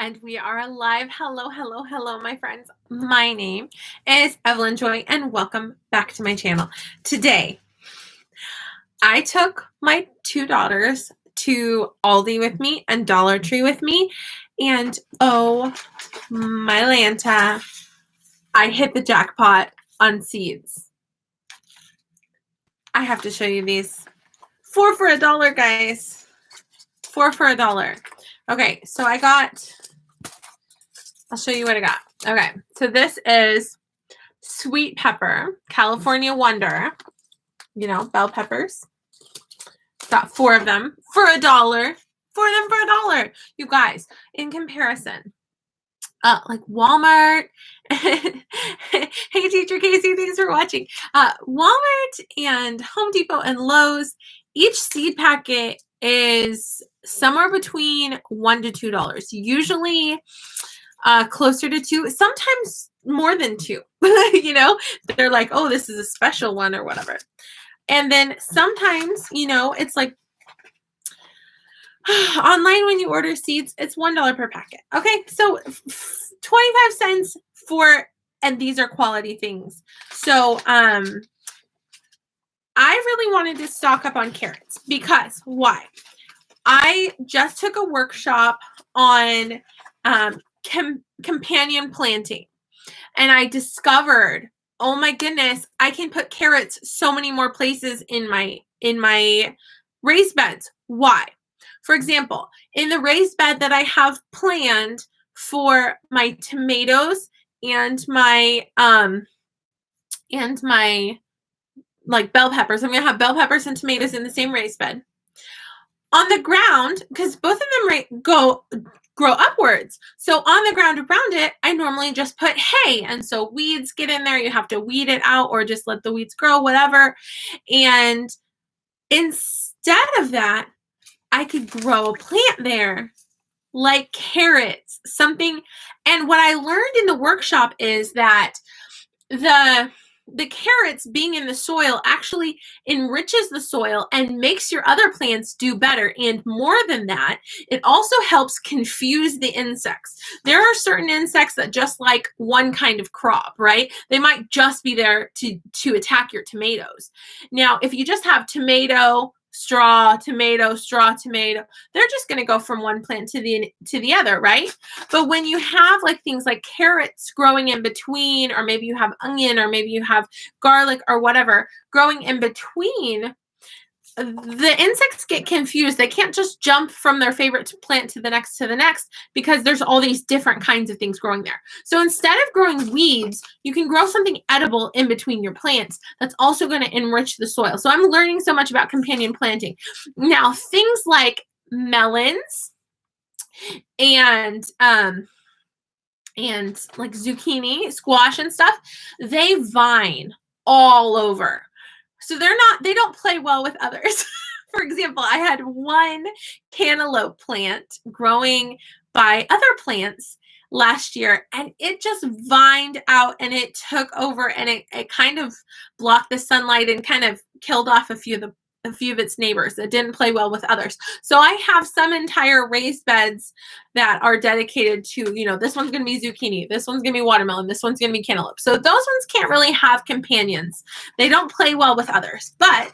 And we are live. Hello, hello, hello, my friends. My name is Evelyn Joy, and welcome back to my channel. Today, I took my two daughters to Aldi with me and Dollar Tree with me, and oh my Lanta, I hit the jackpot on seeds. I have to show you these. 4 for $1, guys. 4 for $1. Okay, so I'll show you what I got. Okay, so this is sweet pepper, California Wonder, you know, bell peppers. Got 4 of them for $1. 4 of them for $1. You guys, in comparison, like Walmart. Hey, teacher Kasie, thanks for watching. Walmart and Home Depot and Lowe's, each seed packet is somewhere between $1 to $2. Usually closer to 2, sometimes more than 2. You know, they're like, oh, this is a special one or whatever. And then sometimes, you know, it's like online when you order seeds, it's $1 per packet. Okay, so 25 cents for, and these are quality things. So I really wanted to stock up on carrots because why? I just took a workshop on companion planting, and I discovered, oh my goodness, I can put carrots so many more places in my raised beds. Why? For example, in the raised bed that I have planned for my tomatoes and my like bell peppers, I'm gonna have bell peppers and tomatoes in the same raised bed. On the ground, because both of them grow upwards. So on the ground around it, I normally just put hay. And so weeds get in there. You have to weed it out or just let the weeds grow, whatever. And instead of that, I could grow a plant there like carrots, something. And what I learned in the workshop is that the carrots being in the soil actually enriches the soil and makes your other plants do better. And more than that, it also helps confuse the insects. There are certain insects that just like one kind of crop, right? They might just be there to attack your tomatoes. Now, if you just have tomato, straw, tomato, straw, tomato, they're just going to go from one plant to the other, right? But when you have like things like carrots growing in between, or maybe you have onion, or maybe you have garlic or whatever growing in between, the insects get confused. They can't just jump from their favorite plant to the next because there's all these different kinds of things growing there. So instead of growing weeds, you can grow something edible in between your plants that's also going to enrich the soil. So I'm learning so much about companion planting. Now, things like melons and like zucchini, squash and stuff, they vine all over. So they don't play well with others. For example, I had one cantaloupe plant growing by other plants last year, and it just vined out and it took over, and it kind of blocked the sunlight and kind of killed off a few of its neighbors. It didn't play well with others. So I have some entire raised beds that are dedicated to, you know, this one's going to be zucchini, this one's going to be watermelon, this one's going to be cantaloupe. So those ones can't really have companions. They don't play well with others. But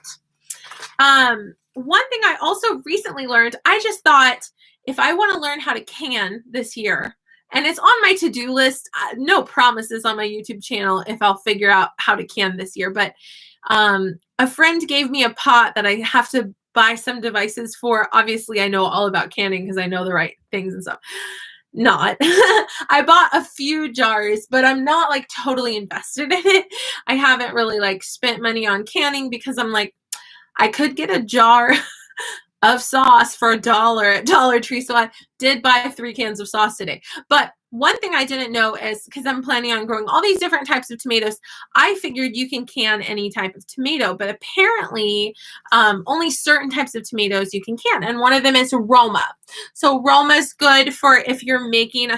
one thing I also recently learned, I just thought, if I want to learn how to can this year, and it's on my to-do list, no promises on my YouTube channel if I'll figure out how to can this year, but a friend gave me a pot that I have to buy some devices for. Obviously, I know all about canning because I know the right things and stuff. Not. I bought a few jars, but I'm not like totally invested in it. I haven't really like spent money on canning because I'm like, I could get a jar of sauce for $1 at Dollar Tree. So I did buy 3 cans of sauce today. But one thing I didn't know is, because I'm planning on growing all these different types of tomatoes, I figured you can can any type of tomato, but apparently only certain types of tomatoes you can can. And one of them is Roma. So Roma is good for if you're making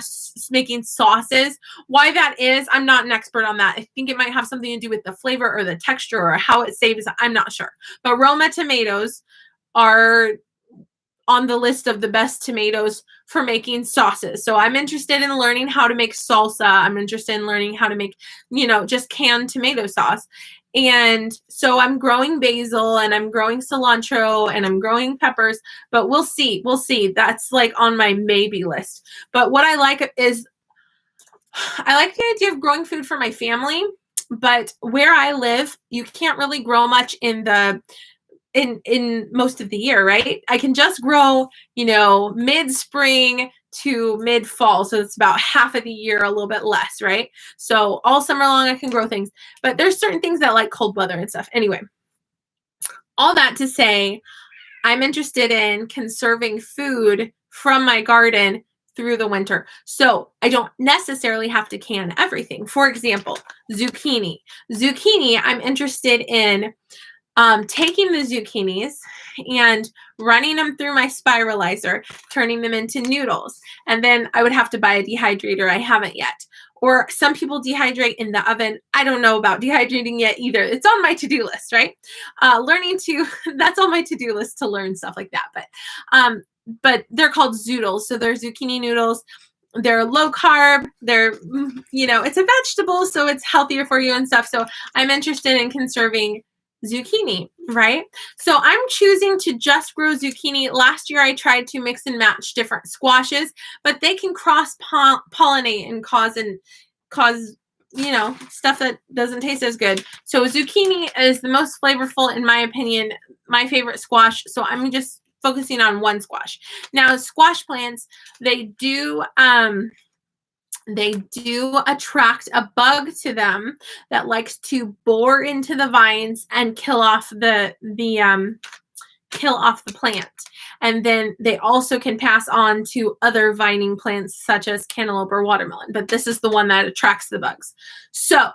sauces. Why that is, I'm not an expert on that. I think it might have something to do with the flavor or the texture or how it saves. I'm not sure. But Roma tomatoes are on the list of the best tomatoes for making sauces. So I'm interested in learning how to make salsa. I'm interested in learning how to make, you know, just canned tomato sauce. And so I'm growing basil and I'm growing cilantro and I'm growing peppers, but we'll see. We'll see. That's like on my maybe list. But what I like is I like the idea of growing food for my family, but where I live, you can't really grow much in most of the year, right? I can just grow, you know, mid-spring to mid-fall. So it's about half of the year, a little bit less, right? So all summer long I can grow things, but there's certain things that like cold weather and stuff. Anyway, all that to say, I'm interested in conserving food from my garden through the winter. So I don't necessarily have to can everything. For example, zucchini. Zucchini, I'm interested in taking the zucchinis and running them through my spiralizer, turning them into noodles. And then I would have to buy a dehydrator. I haven't yet. Or some people dehydrate in the oven. I don't know about dehydrating yet either. It's on my to-do list, right? That's on my to-do list to learn stuff like that. But they're called zoodles. So they're zucchini noodles. They're low carb. They're, you know, it's a vegetable, so it's healthier for you and stuff. So I'm interested in conserving zucchini, right? So I'm choosing to just grow zucchini. Last year I tried to mix and match different squashes, but they can cross pollinate and cause, you know, stuff that doesn't taste as good. So zucchini is the most flavorful, in my opinion, my favorite squash. So I'm just focusing on one squash. Now, squash plants, they do attract a bug to them that likes to bore into the vines and kill off the plant. And then they also can pass on to other vining plants such as cantaloupe or watermelon, but this is the one that attracts the bugs. So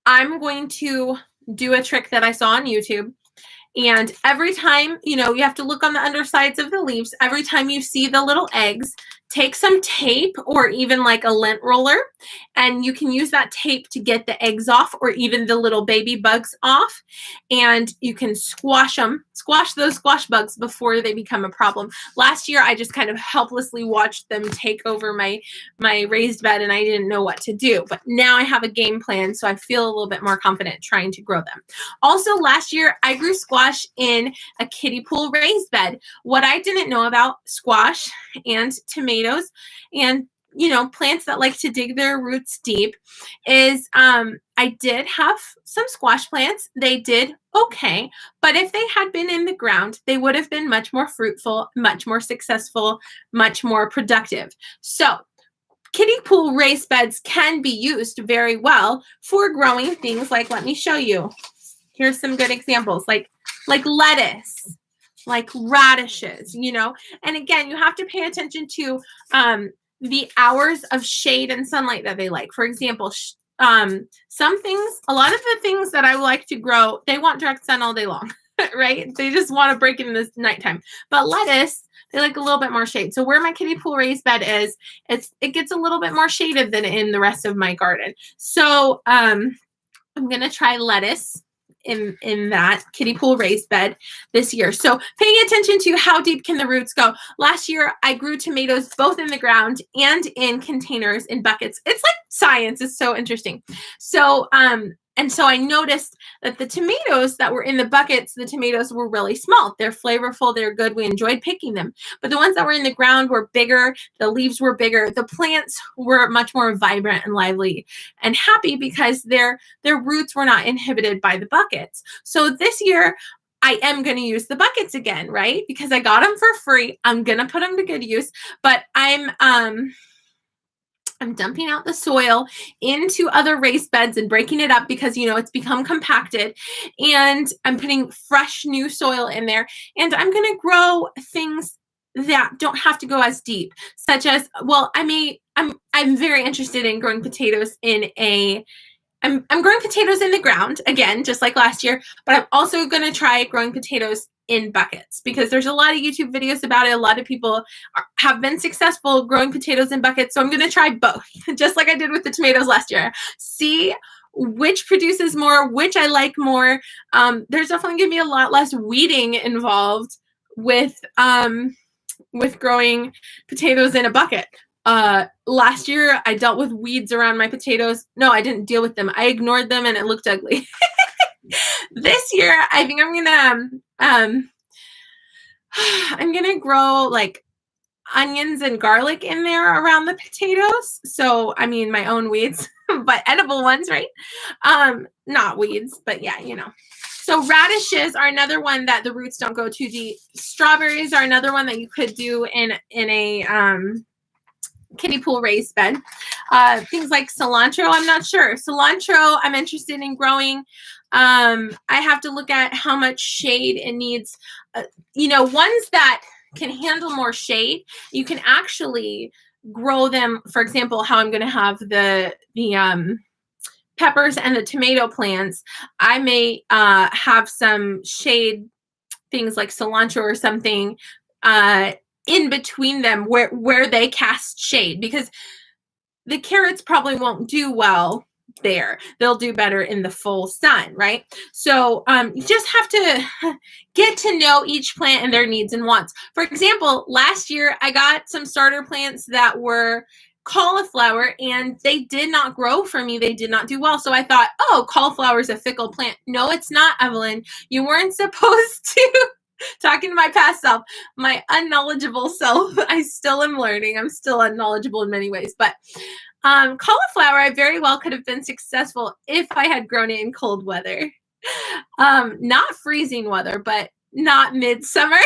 I'm going to do a trick that I saw on YouTube. And every time, you know, you have to look on the undersides of the leaves. Every time you see the little eggs, take some tape or even like a lint roller, and you can use that tape to get the eggs off or even the little baby bugs off. And you can squash those squash bugs before they become a problem. Last year, I just kind of helplessly watched them take over my raised bed and I didn't know what to do. But now I have a game plan, so I feel a little bit more confident trying to grow them. Also, last year, I grew squash in a kiddie pool raised bed. What I didn't know about squash and tomatoes and, you know, plants that like to dig their roots deep is I did have some squash plants. They did okay, but if they had been in the ground, they would have been much more fruitful, much more successful, much more productive. So kiddie pool raised beds can be used very well for growing things like, let me show you. Here's some good examples, like lettuce, like radishes, you know. And again, you have to pay attention to the hours of shade and sunlight that they like. For example, some things, a lot of the things that I like to grow, they want direct sun all day long, right? They just want to break in this nighttime. But lettuce, they like a little bit more shade. So where my kiddie pool raised bed is, it gets a little bit more shaded than in the rest of my garden. So I'm going to try lettuce in that kiddie pool raised bed this year. So paying attention to how deep can the roots go. Last year, I grew tomatoes both in the ground and in containers in buckets. It's like science. It's so interesting. So, and so I noticed that the tomatoes that were in the buckets, the tomatoes were really small. They're flavorful. They're good. We enjoyed picking them. But the ones that were in the ground were bigger. The leaves were bigger. The plants were much more vibrant and lively and happy because their roots were not inhibited by the buckets. So this year, I am going to use the buckets again, right? Because I got them for free. I'm going to put them to good use. But I'm dumping out the soil into other raised beds and breaking it up because, you know, it's become compacted, and I'm putting fresh new soil in there, and I'm going to grow things that don't have to go as deep, such as, well, I'm very interested in growing potatoes I'm growing potatoes in the ground again, just like last year, but I'm also going to try growing potatoes in buckets because there's a lot of YouTube videos about it. A lot of people have been successful growing potatoes in buckets. So I'm going to try both, just like I did with the tomatoes last year. See which produces more, which I like more. There's definitely going to be a lot less weeding involved with growing potatoes in a bucket. Last year I dealt with weeds around my potatoes. No, I didn't deal with them. I ignored them and it looked ugly. This year, I think I'm gonna grow like onions and garlic in there around the potatoes. So, I mean, my own weeds, but edible ones, right? Not weeds, but yeah, you know. So radishes are another one that the roots don't go too deep. Strawberries are another one that you could do in a kiddie pool raised bed. Things like cilantro, I'm not sure. Cilantro, I'm interested in growing. I have to look at how much shade it needs. You know, ones that can handle more shade, you can actually grow them. For example, how I'm going to have the peppers and the tomato plants. I may have some shade things like cilantro or something in between them where they cast shade, because the carrots probably won't do well there. They'll do better in the full sun, right? So you just have to get to know each plant and their needs and wants. For example, last year I got some starter plants that were cauliflower and they did not grow for me. They did not do well. So I thought, oh, cauliflower is a fickle plant. No, it's not, Evelyn. You weren't supposed to. Talking to my past self, my unknowledgeable self. I still am learning. I'm still unknowledgeable in many ways, but cauliflower, I very well could have been successful if I had grown it in cold weather. Not freezing weather, but not midsummer.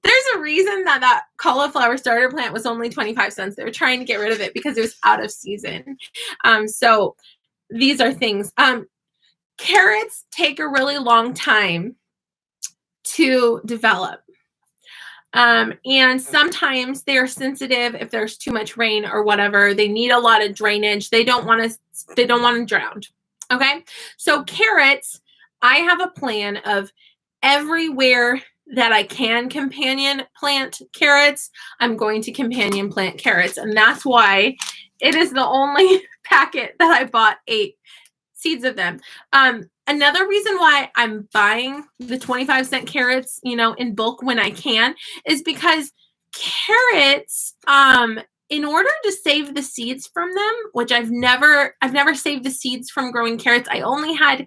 There's a reason that cauliflower starter plant was only 25 cents. They were trying to get rid of it because it was out of season. So these are things. Carrots take a really long time to develop. And sometimes they're sensitive if there's too much rain or whatever. They need a lot of drainage. They don't want to drown. Okay. So carrots, I have a plan of everywhere that I can companion plant carrots, I'm going to companion plant carrots. And that's why it is the only packet that I bought 8 seeds of them. Another reason why I'm buying the 25-cent carrots, you know, in bulk when I can, is because carrots, in order to save the seeds from them, which I've never saved the seeds from growing carrots. I only had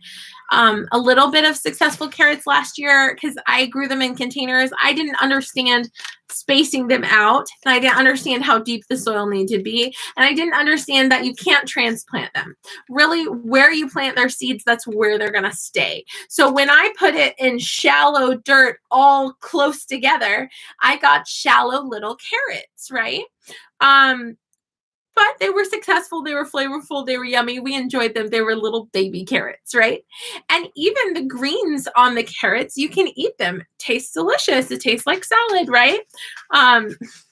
a little bit of successful carrots last year because I grew them in containers. I didn't understand spacing them out, and I didn't understand how deep the soil needed to be, and I didn't understand that you can't transplant them. Really, where you plant their seeds, that's where they're going to stay. So when I put it in shallow dirt all close together, I got shallow little carrots, right? But they were successful. They were flavorful. They were yummy. We enjoyed them. They were little baby carrots, right? And even the greens on the carrots, you can eat them. Tastes delicious. It tastes like salad, right?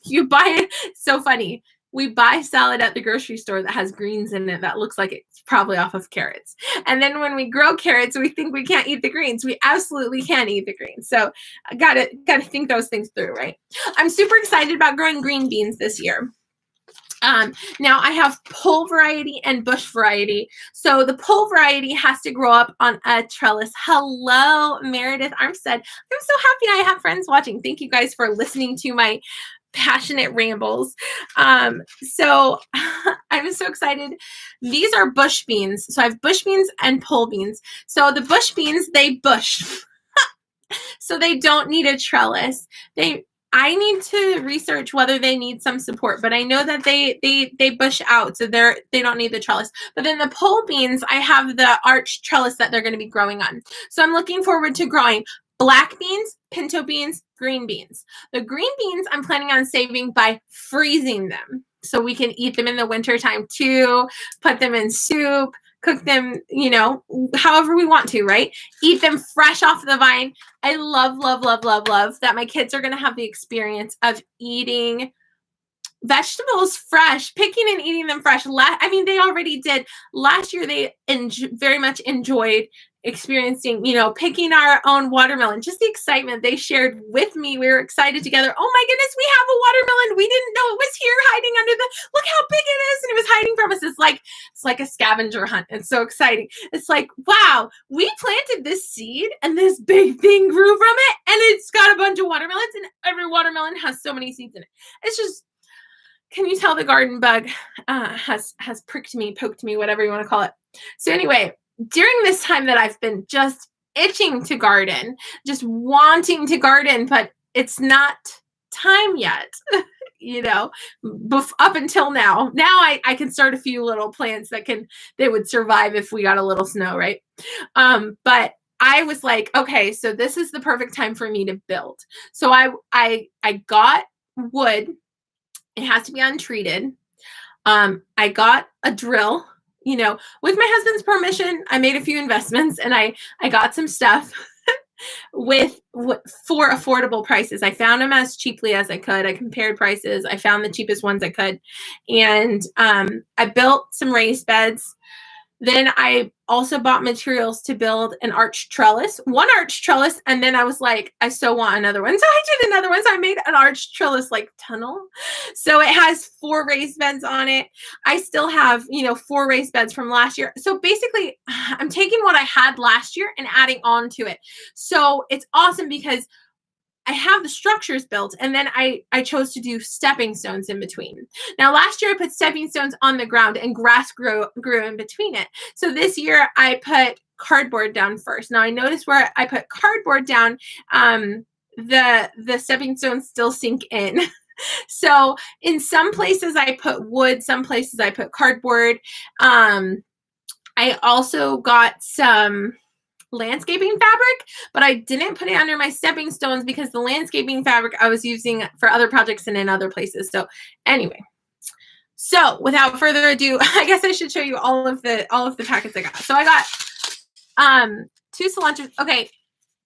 You buy it. So funny. We buy salad at the grocery store that has greens in it that looks like it's probably off of carrots. And then when we grow carrots, we think we can't eat the greens. We absolutely can eat the greens. So I gotta think those things through, right? I'm super excited about growing green beans this year. Now I have pole variety and bush variety. So the pole variety has to grow up on a trellis. Hello, Meredith Armstead. I'm so happy I have friends watching. Thank you guys for listening to my passionate rambles. So I'm so excited. These are bush beans. So I have bush beans and pole beans. So the bush beans, they bush. So they don't need a trellis. I need to research whether they need some support, but I know that they bush out, so they don't need the trellis. But then the pole beans, I have the arched trellis that they're going to be growing on. So I'm looking forward to growing black beans, pinto beans, green beans. The green beans I'm planning on saving by freezing them so we can eat them in the wintertime too, put them in soup, cook them, you know, however we want to, right? Eat them fresh off the vine. I love, love, love, love, love that my kids are going to have the experience of eating vegetables fresh, picking and eating them fresh. I mean, they already did. Last year, they very much enjoyed experiencing, picking our own watermelon. Just the excitement they shared with me. We were excited together. Oh my goodness, we have a watermelon. We didn't know it was here hiding under look how big it is. And it was hiding from us. It's like a scavenger hunt. It's so exciting. It's like, wow, we planted this seed and this big thing grew from it. And it's got a bunch of watermelons and every watermelon has so many seeds in it. It's just, can you tell the garden bug has pricked me, poked me, whatever you want to call it. So anyway, during this time that I've been just itching to garden, just wanting to garden, but it's not time yet, up until now. Now I can start a few little plants they would survive if we got a little snow, right? But I was like, okay, so this is the perfect time for me to build. So I got wood. It has to be untreated. I got a drill. With my husband's permission, I made a few investments and I got some stuff for affordable prices. I found them as cheaply as I could. I compared prices. I found the cheapest ones I could. And I built some raised beds. Then I also bought materials to build an arch trellis, one arch trellis. And then I was like, I so want another one. So I did another one. So I made an arch trellis tunnel. So it has 4 raised beds on it. I still have, 4 raised beds from last year. So basically I'm taking what I had last year and adding on to it. So it's awesome because I have the structures built, and then I chose to do stepping stones in between. Now, last year I put stepping stones on the ground and grass grew in between it. So this year I put cardboard down first. Now I noticed where I put cardboard down, the stepping stones still sink in. So in some places I put wood, some places I put cardboard. I also got some landscaping fabric, but I didn't put it under my stepping stones because the landscaping fabric I was using for other projects and in other places. So anyway, so without further ado, I guess I should show you all of the packets I got. So I got 2 cilantro. Okay.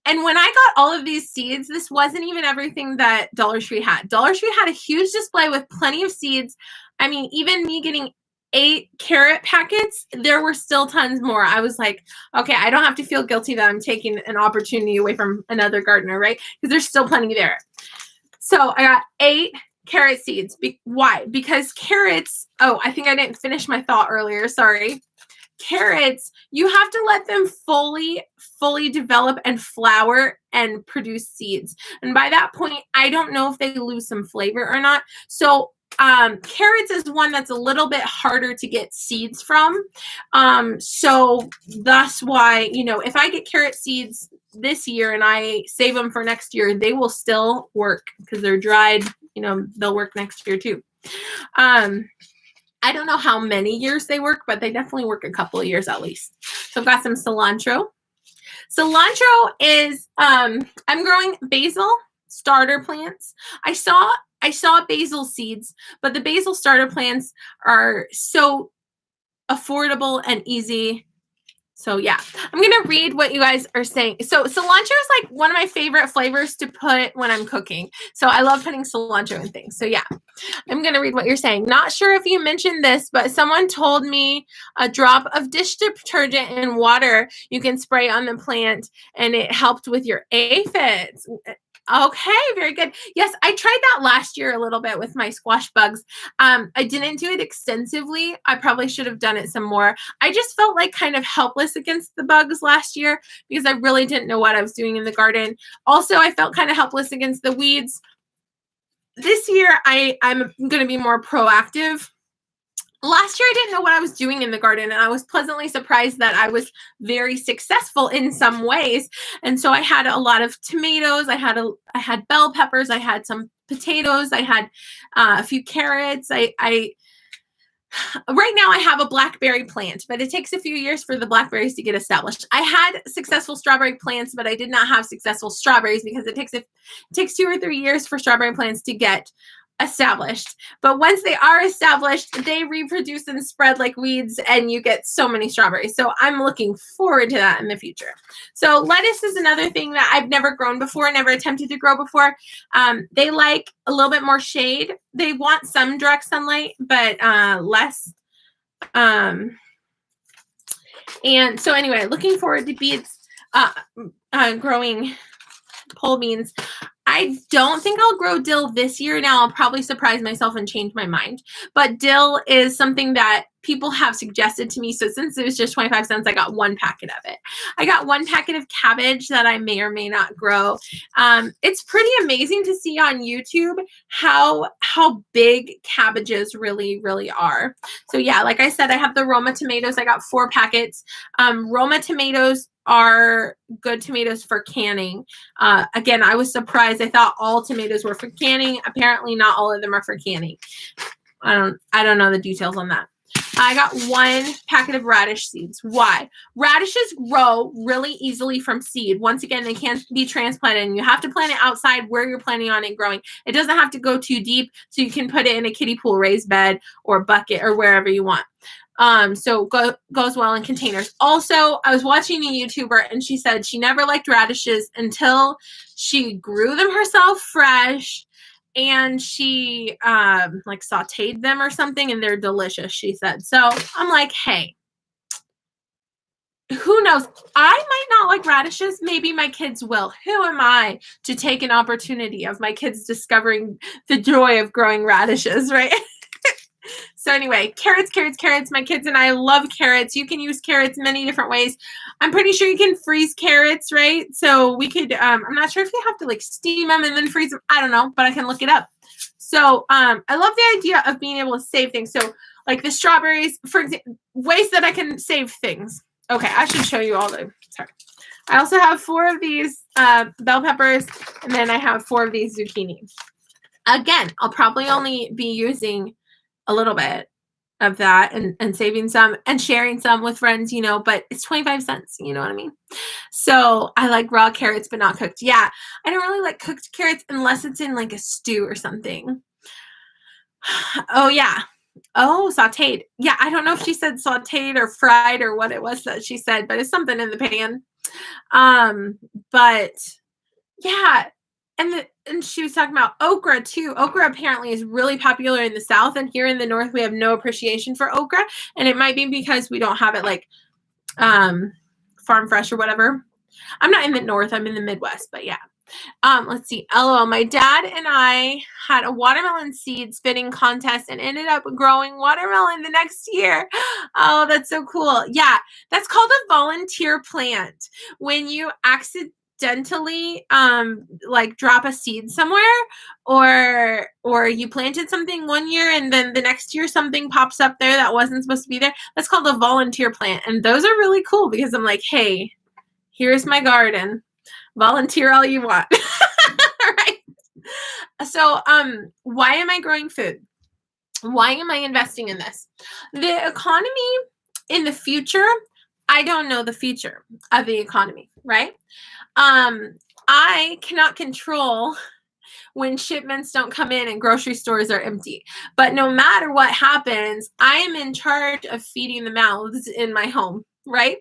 And when I got all of these seeds, this wasn't even everything that Dollar Tree had. Dollar Tree had a huge display with plenty of seeds. I mean, even me getting 8 carrot packets, there were still tons more. I was like, okay, I don't have to feel guilty that I'm taking an opportunity away from another gardener, right? Because there's still plenty there. So I got 8 carrot seeds. Why? Because carrots, I think I didn't finish my thought earlier. Sorry. Carrots, you have to let them fully develop and flower and produce seeds. And by that point, I don't know if they lose some flavor or not. So carrots is one that's a little bit harder to get seeds from. So that's why, if I get carrot seeds this year and I save them for next year, they will still work because they're dried, they'll work next year too. I don't know how many years they work, but they definitely work a couple of years at least. So I've got some cilantro. Cilantro is, I'm growing basil starter plants. I saw basil seeds, but the basil starter plants are so affordable and easy. So yeah, I'm going to read what you guys are saying. So cilantro is like one of my favorite flavors to put when I'm cooking. So I love putting cilantro in things. So yeah, I'm going to read what you're saying. Not sure if you mentioned this, but someone told me a drop of dish detergent in water you can spray on the plant and it helped with your aphids. Okay, very good. Yes, I tried that last year a little bit with my squash bugs. I didn't do it extensively. I probably should have done it some more. I just felt like kind of helpless against the bugs last year because I really didn't know what I was doing in the garden. Also, I felt kind of helpless against the weeds. This year, I'm going to be more proactive. Last year, I didn't know what I was doing in the garden, and I was pleasantly surprised that I was very successful in some ways. And so I had a lot of tomatoes. I had bell peppers. I had some potatoes. I had a few carrots. Right now I have a blackberry plant, but it takes a few years for the blackberries to get established. I had successful strawberry plants, but I did not have successful strawberries because it takes 2 or 3 years for strawberry plants to get established. But once they are established, they reproduce and spread like weeds, and you get so many strawberries. So I'm looking forward to that in the future. So lettuce is another thing that I've never grown before, never attempted to grow before. They like a little bit more shade. They want some direct sunlight, but less. And so anyway, looking forward to beets, growing pole beans. I don't think I'll grow dill this year. Now I'll probably surprise myself and change my mind. But dill is something that people have suggested to me. So since it was just 25 cents, I got one packet of it. I got one packet of cabbage that I may or may not grow. It's pretty amazing to see on YouTube how big cabbages really, really are. So yeah, like I said, I have the Roma tomatoes. I got 4 packets. Roma tomatoes are good tomatoes for canning. Again, I was surprised. I thought all tomatoes were for canning. Apparently not all of them are for canning. I don't know the details on that. I got 1 packet of radish seeds. Why? Radishes grow really easily from seed. Once again, they can't be transplanted, and you have to plant it outside where you're planning on it growing. It doesn't have to go too deep, so you can put it in a kiddie pool raised bed or bucket or wherever you want. So goes well in containers. Also, I was watching a YouTuber, and she said she never liked radishes until she grew them herself fresh, and she like sauteed them or something, and they're delicious, she said. So I'm like, hey, who knows? I might not like radishes. Maybe my kids will. Who am I to take an opportunity of my kids discovering the joy of growing radishes, right? So anyway, carrots. My kids and I love carrots. You can use carrots many different ways. I'm pretty sure you can freeze carrots, right? So we could, I'm not sure if you have to like steam them and then freeze them. I don't know, but I can look it up. So I love the idea of being able to save things. So like the strawberries, for example, ways that I can save things. Okay, I should show you all the, sorry. I also have 4 of these bell peppers, and then I have 4 of these zucchini. Again, I'll probably only be using a little bit of that and saving some and sharing some with friends, you know, but it's 25 cents, you know what I mean? So I like raw carrots, but not cooked. Yeah, I don't really like cooked carrots unless it's in like a stew or something. Oh, yeah. Oh, sauteed. Yeah, I don't know if she said sauteed or fried or what it was that she said, but it's something in the pan. But yeah, and she was talking about okra too. Okra apparently is really popular in the South, and here in the North we have no appreciation for okra, and it might be because we don't have it like farm fresh or whatever. I'm not in the North, I'm in the Midwest, but yeah. Let's see. LOL. My dad and I had a watermelon seed spitting contest and ended up growing watermelon the next year. Oh, that's so cool. Yeah, that's called a volunteer plant. When you accidentally like drop a seed somewhere, or you planted something one year and then the next year something pops up there that wasn't supposed to be there, that's called a volunteer plant. And those are really cool because I'm like, hey, here's my garden. Volunteer all you want. Right? So why am I growing food? Why am I investing in this? The economy in the future, I don't know the future of the economy, right? I cannot control when shipments don't come in and grocery stores are empty. But no matter what happens, I am in charge of feeding the mouths in my home, right?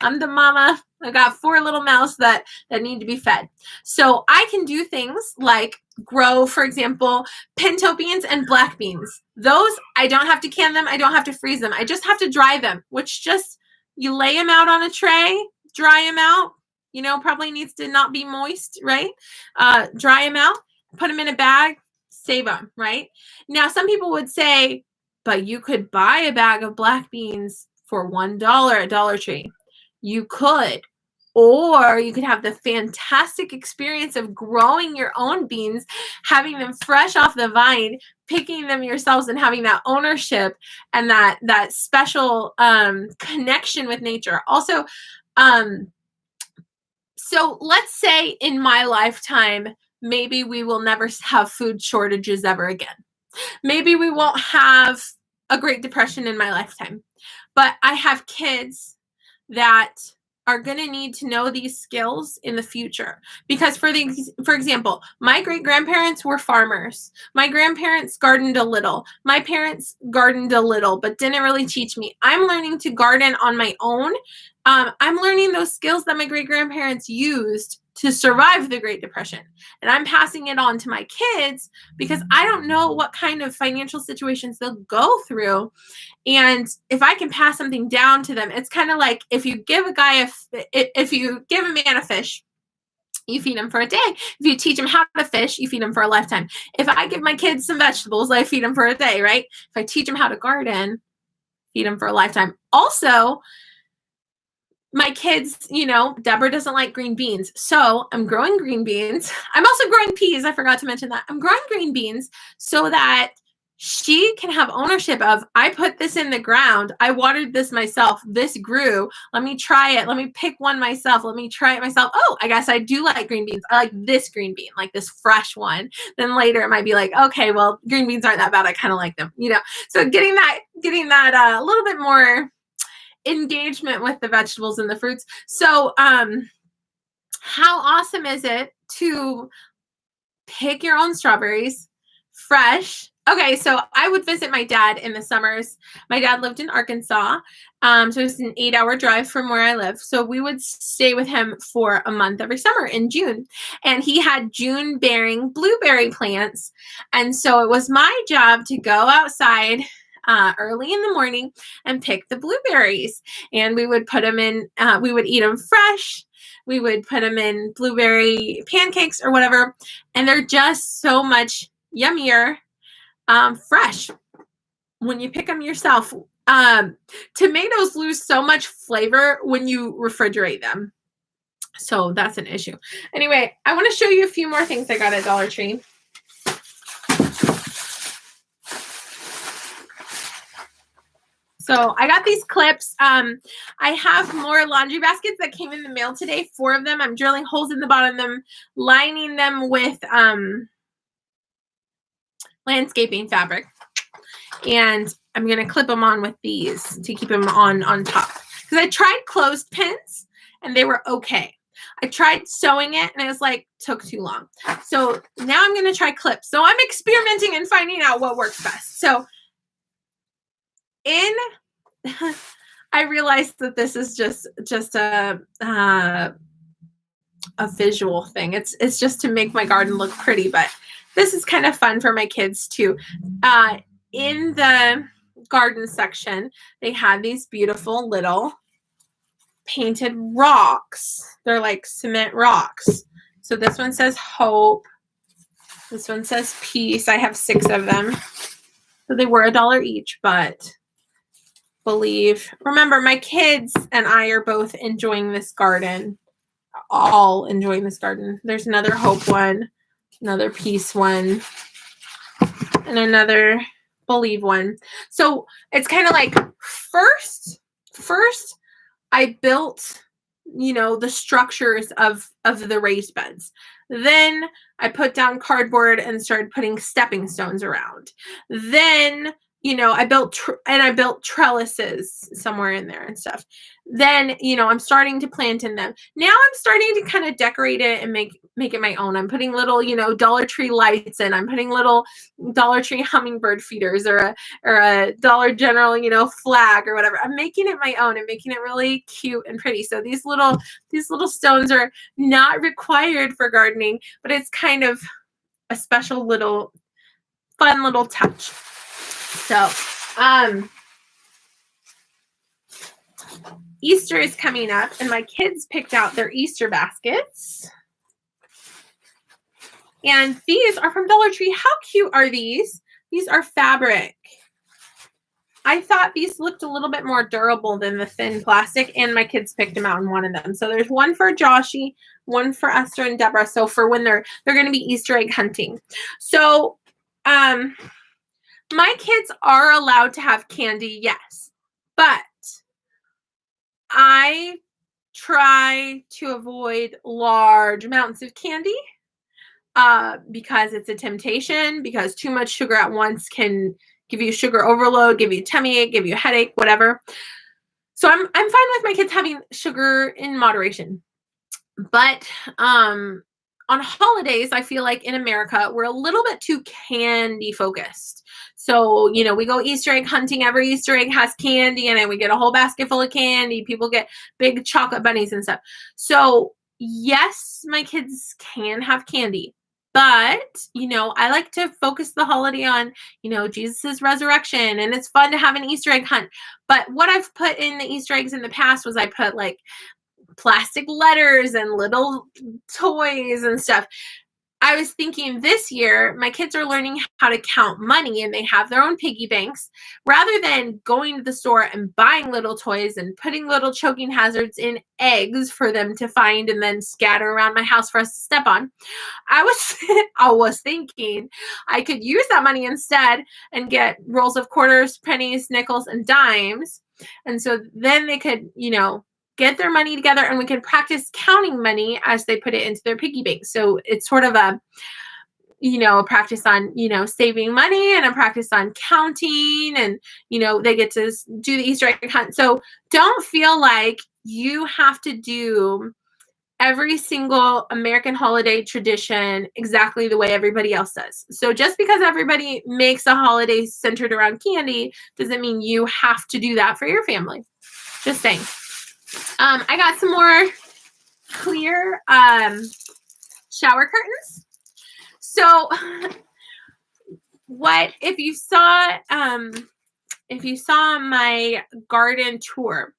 I'm the mama. I got 4 little mouths that need to be fed. So I can do things like grow, for example, pinto beans and black beans. Those, I don't have to can them. I don't have to freeze them. I just have to dry them, which just, you lay them out on a tray, dry them out, you know, probably needs to not be moist, right? Dry them out, put them in a bag, save them, right? Now, some people would say, but you could buy a bag of black beans for $1 at Dollar Tree. You could, or you could have the fantastic experience of growing your own beans, having them fresh off the vine, picking them yourselves, and having that ownership and that special connection with nature. Also, so let's say in my lifetime, maybe we will never have food shortages ever again. Maybe we won't have a Great Depression in my lifetime. But I have kids that are going to need to know these skills in the future. Because for example, my great-grandparents were farmers. My grandparents gardened a little. My parents gardened a little, but didn't really teach me. I'm learning to garden on my own. I'm learning those skills that my great-grandparents used to survive the Great Depression. And I'm passing it on to my kids because I don't know what kind of financial situations they'll go through. And if I can pass something down to them, it's kind of like if you give if you give a man a fish, you feed him for a day. If you teach him how to fish, you feed him for a lifetime. If I give my kids some vegetables, I feed them for a day, right? If I teach them how to garden, feed them for a lifetime. Also, my kids, you know, Deborah doesn't like green beans. So I'm growing green beans. I'm also growing peas. I forgot to mention that. I'm growing green beans so that she can have ownership of, I put this in the ground. I watered this myself. This grew. Let me try it. Let me pick one myself. Let me try it myself. Oh, I guess I do like green beans. I like this green bean, like this fresh one. Then later it might be like, okay, well, green beans aren't that bad. I kind of like them, you know? So getting that a little bit more engagement with the vegetables and the fruits. So how awesome is it to pick your own strawberries fresh? Okay, so I would visit my dad in the summers. My dad lived in Arkansas, so it was an 8-hour drive from where I live. So we would stay with him for a month every summer in June. And he had June-bearing blueberry plants. And so it was my job to go outside early in the morning and pick the blueberries. And we would put them in, we would eat them fresh. We would put them in blueberry pancakes or whatever. And they're just so much yummier fresh when you pick them yourself. Tomatoes lose so much flavor when you refrigerate them. So that's an issue. Anyway, I want to show you a few more things I got at Dollar Tree. So I got these clips. I have more laundry baskets that came in the mail today, 4 of them. I'm drilling holes in the bottom of them, lining them with landscaping fabric. And I'm going to clip them on with these to keep them on top. Because I tried closed pins and they were okay. I tried sewing it and it was like, took too long. So now I'm going to try clips. So I'm experimenting and finding out what works best. So I realized that this is just a visual thing. It's just to make my garden look pretty, but this is kind of fun for my kids too. In the garden section, they had these beautiful little painted rocks. They're like cement rocks. So this one says hope. This one says peace. I have 6 of them. So they were $1 each, but believe. Remember, my kids and I are both enjoying this garden. All enjoying this garden. There's another hope one, another peace one, and another believe one. So it's kind of like first I built, you know, the structures of the raised beds. Then I put down cardboard and started putting stepping stones around. Then, you know, I built trellises somewhere in there and stuff. Then, you know, I'm starting to plant in them. Now I'm starting to kind of decorate it and make it my own. I'm putting little, you know, Dollar Tree lights in. I'm putting little Dollar Tree hummingbird feeders or a Dollar General, you know, flag or whatever. I'm making it my own and making it really cute and pretty. So these little stones are not required for gardening, but it's kind of a special little fun little touch. So, Easter is coming up, and my kids picked out their Easter baskets. And these are from Dollar Tree. How cute are these? These are fabric. I thought these looked a little bit more durable than the thin plastic, and my kids picked them out and wanted them. So there's one for Joshy, one for Esther and Deborah. So for when they're going to be Easter egg hunting. So, my kids are allowed to have candy, yes, but I try to avoid large amounts of candy because it's a temptation, because too much sugar at once can give you sugar overload, give you tummy ache, give you a headache, whatever. So I'm fine with my kids having sugar in moderation. But on holidays, I feel like in America, we're a little bit too candy focused. So, you know, we go Easter egg hunting. Every Easter egg has candy in it. We get a whole basket full of candy. People get big chocolate bunnies and stuff. So, yes, my kids can have candy. But, you know, I like to focus the holiday on, you know, Jesus's resurrection. And it's fun to have an Easter egg hunt. But what I've put in the Easter eggs in the past was I put like plastic letters and little toys and stuff. I was thinking this year, my kids are learning how to count money and they have their own piggy banks. Rather than going to the store and buying little toys and putting little choking hazards in eggs for them to find and then scatter around my house for us to step on, I was thinking I could use that money instead and get rolls of quarters, pennies, nickels, and dimes. And so then they could, you know, get their money together and we can practice counting money as they put it into their piggy bank. So it's sort of a, you know, a practice on, you know, saving money and a practice on counting, and, you know, they get to do the Easter egg hunt. So don't feel like you have to do every single American holiday tradition exactly the way everybody else does. So just because everybody makes a holiday centered around candy doesn't mean you have to do that for your family. Just saying. I got some more clear shower curtains. So what if you saw my garden tour,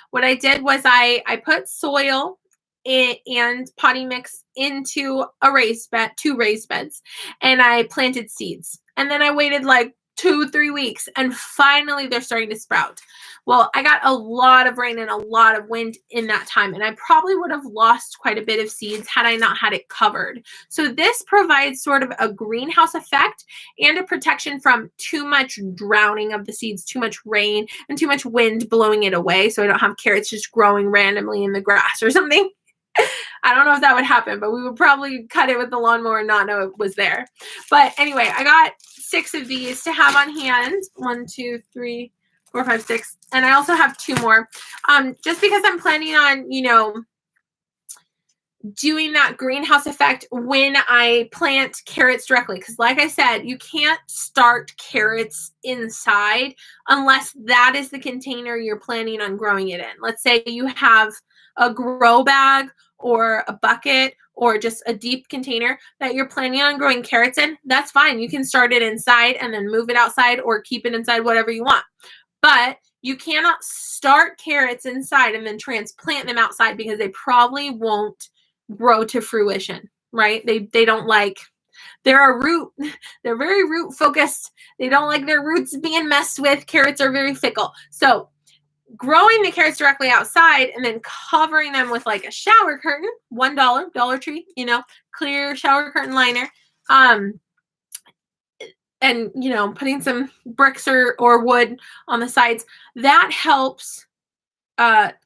what I did was I put soil and potty mix into a raised bed, 2 raised beds, and I planted seeds. And then I waited like 2-3 weeks, and finally they're starting to sprout. Well, I got a lot of rain and a lot of wind in that time, and I probably would have lost quite a bit of seeds had I not had it covered. So this provides sort of a greenhouse effect and a protection from too much drowning of the seeds, too much rain, and too much wind blowing it away, so I don't have carrots just growing randomly in the grass or something. I don't know if that would happen, but we would probably cut it with the lawnmower and not know it was there. But anyway, I got 6 of these to have on hand. 1, 2, 3, 4, 5, 6. And I also have 2 more. Just because I'm planning on, you know, doing that greenhouse effect when I plant carrots directly. Because like I said, you can't start carrots inside unless that is the container you're planning on growing it in. Let's say you have a grow bag or a bucket or just a deep container that you're planning on growing carrots in. That's fine. You can start it inside and then move it outside or keep it inside, whatever you want. But you cannot start carrots inside and then transplant them outside because they probably won't grow to fruition, right? They don't like, they're very root focused. They don't like their roots being messed with. Carrots are very fickle. So growing the carrots directly outside and then covering them with like a shower curtain, $1 Dollar Tree, you know, clear shower curtain liner, and, you know, putting some bricks or wood on the sides, that helps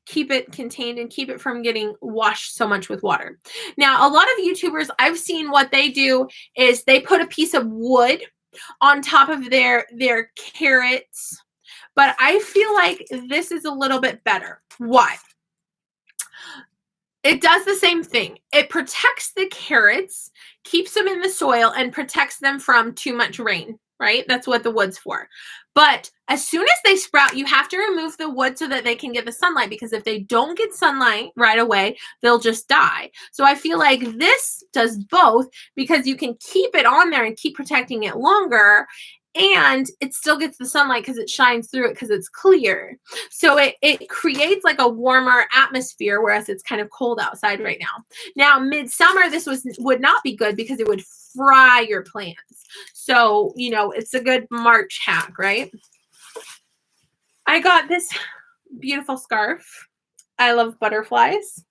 keep it contained and keep it from getting washed so much with water. Now, a lot of YouTubers, I've seen what they do is they put a piece of wood on top of their carrots, but I feel like this is a little bit better. Why? It does the same thing. It protects the carrots, keeps them in the soil, and protects them from too much rain, right? That's what the wood's for. But as soon as they sprout, you have to remove the wood so that they can get the sunlight, because if they don't get sunlight right away, they'll just die. So I feel like this does both, because you can keep it on there and keep protecting it longer, and it still gets the sunlight because it shines through it because it's clear. So it creates like a warmer atmosphere, whereas it's kind of cold outside right now. Now, midsummer, this would not be good because it would fry your plants. So, you know, it's a good March hack, right? I got this beautiful scarf. I love butterflies.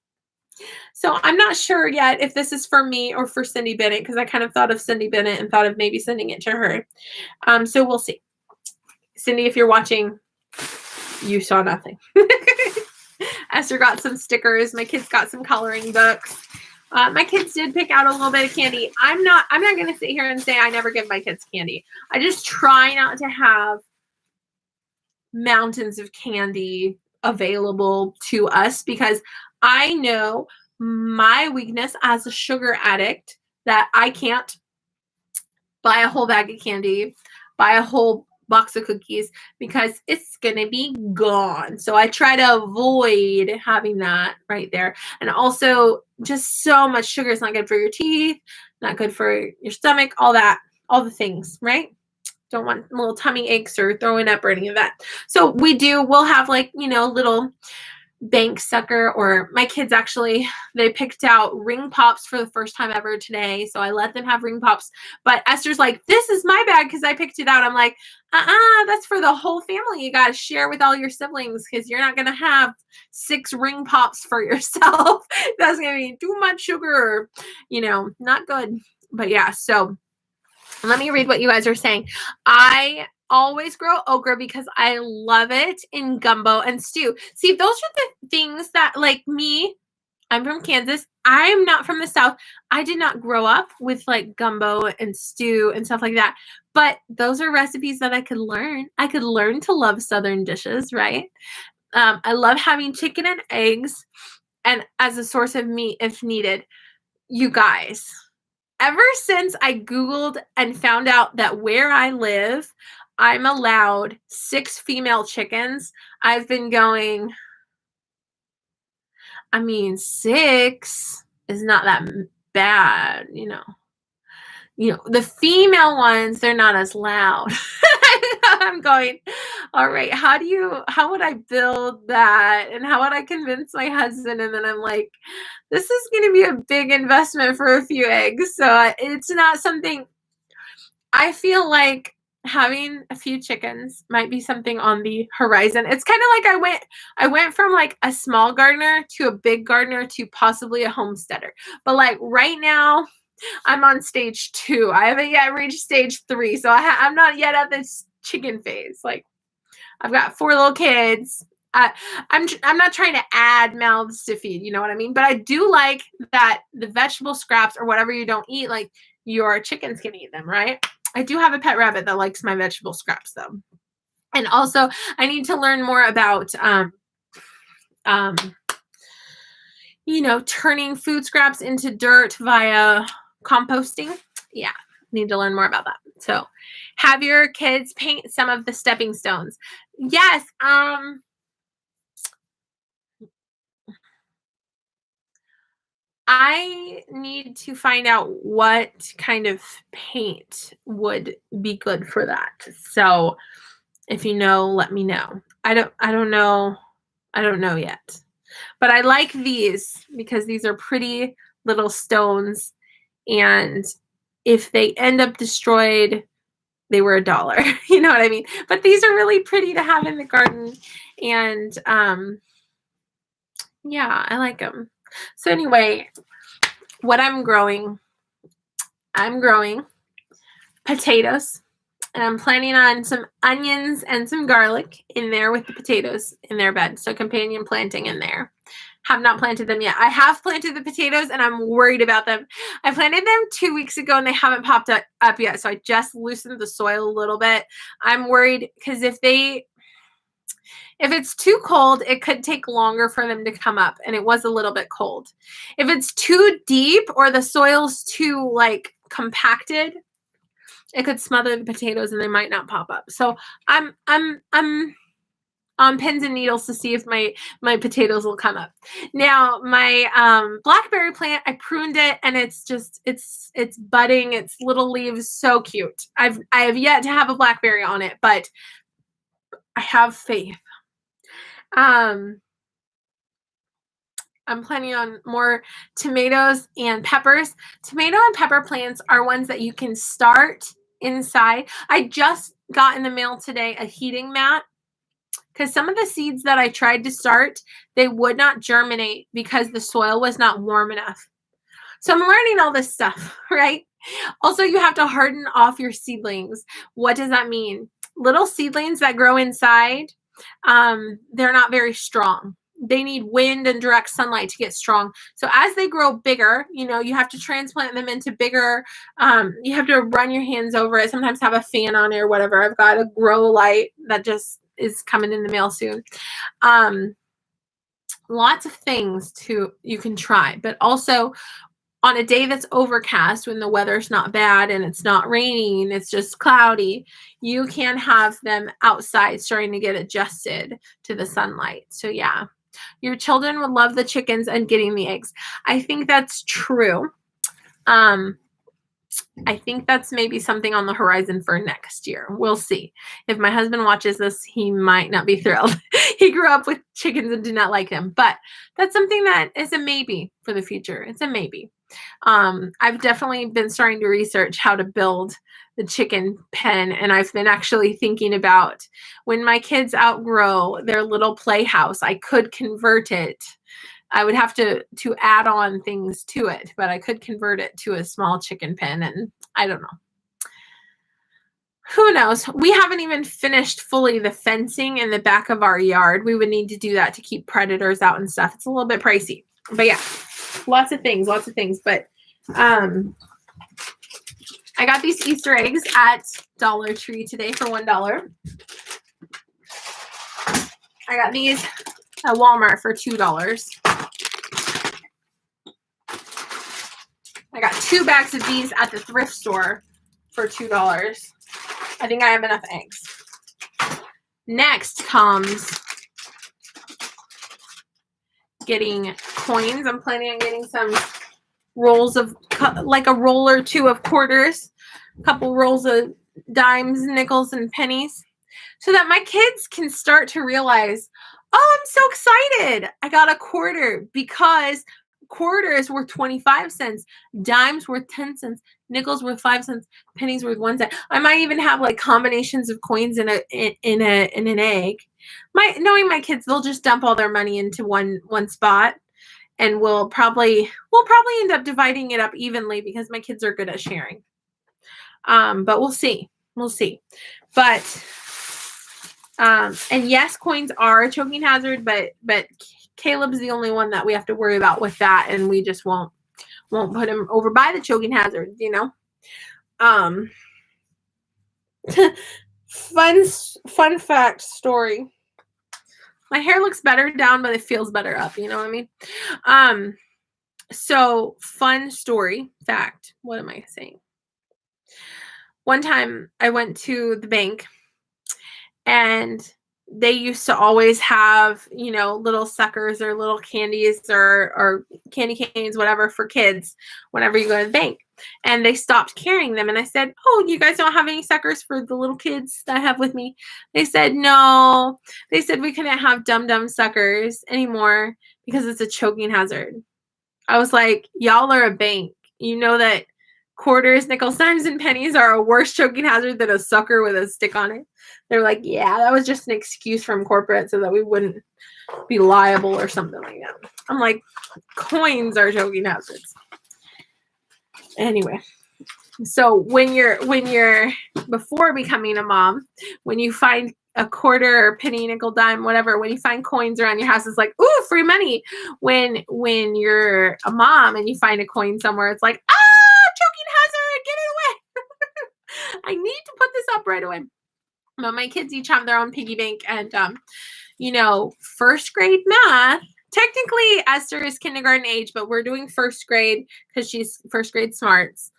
So I'm not sure yet if this is for me or for Cindy Bennett, because I kind of thought of Cindy Bennett and thought of maybe sending it to her. So we'll see. Cindy, if you're watching, you saw nothing. Esther got some stickers. My kids got some coloring books. My kids did pick out a little bit of candy. I'm not going to sit here and say I never give my kids candy. I just try not to have mountains of candy available to us, because I know my weakness as a sugar addict, that I can't buy a whole bag of candy, buy a whole box of cookies, because it's gonna be gone. So I try to avoid having that right there. And also, just so much sugar is not good for your teeth, not good for your stomach, all that, all the things, right? Don't want little tummy aches or throwing up or any of that. So we'll have like, little bank sucker, or my kids actually, they picked out ring pops for the first time ever today. So I let them have ring pops. But Esther's like, this is my bag because I picked it out. I'm like, that's for the whole family. You got to share with all your siblings, because you're not going to have 6 ring pops for yourself. That's going to be too much sugar, not good. But yeah, so let me read what you guys are saying. I always grow okra because I love it in gumbo and stew. See, those are the things that, like me, I'm from Kansas. I'm not from the South. I did not grow up with like gumbo and stew and stuff like that. But those are recipes that I could learn. I could learn to love Southern dishes, right? I love having chicken and eggs, and as a source of meat if needed. You guys, ever since I Googled and found out that where I live, I'm allowed 6 female chickens, I've been going, 6 is not that bad, the female ones, they're not as loud. I'm going, all right, how would I build that? And how would I convince my husband? And then I'm like, this is going to be a big investment for a few eggs. So it's not something, I feel like having a few chickens might be something on the horizon. It's kind of like I went from like a small gardener to a big gardener to possibly a homesteader. But like right now, I'm on stage 2. I haven't yet reached stage 3. So I'm not yet at this chicken phase. Like, I've got 4 little kids. I'm not trying to add mouths to feed, you know what I mean? But I do like that the vegetable scraps or whatever you don't eat, like your chickens can eat them, right? I do have a pet rabbit that likes my vegetable scraps though. And also I need to learn more about turning food scraps into dirt via composting. Yeah, need to learn more about that. So have your kids paint some of the stepping stones. Yes. I need to find out what kind of paint would be good for that. So if you know, let me know. I don't know. I don't know yet. But I like these because these are pretty little stones, and if they end up destroyed, they were $1. You know what I mean? But these are really pretty to have in the garden, and yeah, I like them. So anyway, what I'm growing potatoes, and I'm planning on some onions and some garlic in there with the potatoes in their bed. So companion planting in there. Have not planted them yet. I have planted the potatoes and I'm worried about them. I planted them 2 weeks ago and they haven't popped up yet. So I just loosened the soil a little bit. I'm worried because if it's too cold, it could take longer for them to come up, and it was a little bit cold. If it's too deep or the soil's too like compacted, it could smother the potatoes and they might not pop up. So I'm on pins and needles to see if my potatoes will come up. Now my blackberry plant, I pruned it and it's budding. It's little leaves, so cute. I have yet to have a blackberry on it, but I have faith. I'm planning on more tomatoes and peppers. Tomato and pepper plants are ones that you can start inside. I just got in the mail today a heating mat, because some of the seeds that I tried to start, they would not germinate because the soil was not warm enough. So I'm learning all this stuff, right? Also, you have to harden off your seedlings. What does that mean? Little seedlings that grow inside, they're not very strong. They need wind and direct sunlight to get strong. So as they grow bigger, you have to transplant them into bigger, you have to run your hands over it, sometimes have a fan on it or whatever. I've got a grow light that just is coming in the mail soon. Lots of things you can try, but also on a day that's overcast, when the weather's not bad and it's not raining, it's just cloudy, you can have them outside starting to get adjusted to the sunlight. So yeah, your children would love the chickens and getting the eggs. I think that's true. I think that's maybe something on the horizon for next year. We'll see. If my husband watches this, he might not be thrilled. He grew up with chickens and did not like them, but that's something that is a maybe for the future. It's a maybe. I've definitely been starting to research how to build the chicken pen, and I've been actually thinking about when my kids outgrow their little playhouse, I could convert it. I would have to add on things to it, but I could convert it to a small chicken pen, and I don't know. Who knows? We haven't even finished fully the fencing in the back of our yard. We would need to do that to keep predators out and stuff. It's a little bit pricey, but yeah, lots of things. But I got these Easter eggs at Dollar Tree today for $1. I got these at Walmart for $2. I got 2 bags of these at the thrift store for $2. I think I have enough eggs. Next comes getting coins. I'm planning on getting some rolls of, like a roll or two of quarters, a couple rolls of dimes, nickels, and pennies, so that my kids can start to realize, oh, I'm so excited. I got a quarter, because quarters worth 25 cents, dimes worth 10 cents, nickels worth 5 cents, pennies worth 1 cent. I might even have like combinations of coins in an egg. Knowing my kids, they'll just dump all their money into one spot, and we'll probably end up dividing it up evenly because my kids are good at sharing. But we'll see. But and yes, coins are a choking hazard, but Caleb's the only one that we have to worry about with that, and we just won't put him over by the choking hazard, you know. Fun fact story. My hair looks better down, but it feels better up, you know what I mean? So fun story, fact. What am I saying? One time I went to the bank, and they used to always have, you know, little suckers or little candies or candy canes, whatever, for kids whenever you go to the bank. And they stopped carrying them. And I said, oh, you guys don't have any suckers for the little kids that I have with me? They said, no. They said we couldn't have dum-dum suckers anymore because it's a choking hazard. I was like, y'all are a bank. You know that quarters, nickels, dimes, and pennies are a worse choking hazard than a sucker with a stick on it. They're like, yeah, that was just an excuse from corporate so that we wouldn't be liable or something like that. I'm like, coins are choking hazards. Anyway, so when you're before becoming a mom, when you find a quarter or penny, nickel, dime, whatever, when you find coins around your house, it's like, ooh, free money. When you're a mom and you find a coin somewhere, it's like, choking hazard, get it away. I need to put this up right away. But my kids each have their own piggy bank, and you know, first grade math. Technically, Esther is kindergarten age, but we're doing first grade because she's first grade smarts.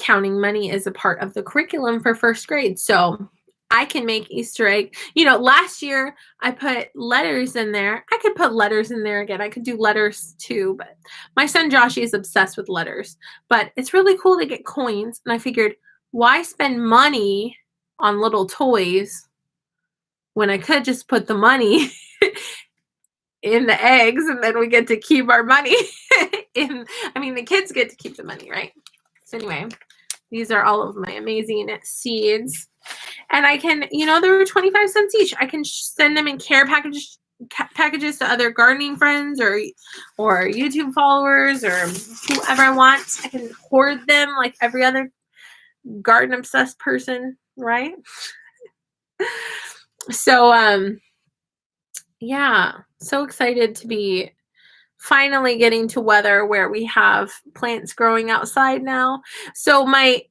Counting money is a part of the curriculum for first grade. So I can make Easter egg. You know, last year I put letters in there. I could put letters in there again. I could do letters too, but my son Joshie is obsessed with letters. But it's really cool to get coins. And I figured, why spend money on little toys when I could just put the money in the eggs, and then we get to keep our money the kids get to keep the money, right? So anyway, these are all of my amazing seeds. And I can, you know, they were 25 cents each. I can send them in care packages to other gardening friends or YouTube followers or whoever I want. I can hoard them like every other garden obsessed person, right? So yeah, so excited to be finally getting to weather where we have plants growing outside now. So my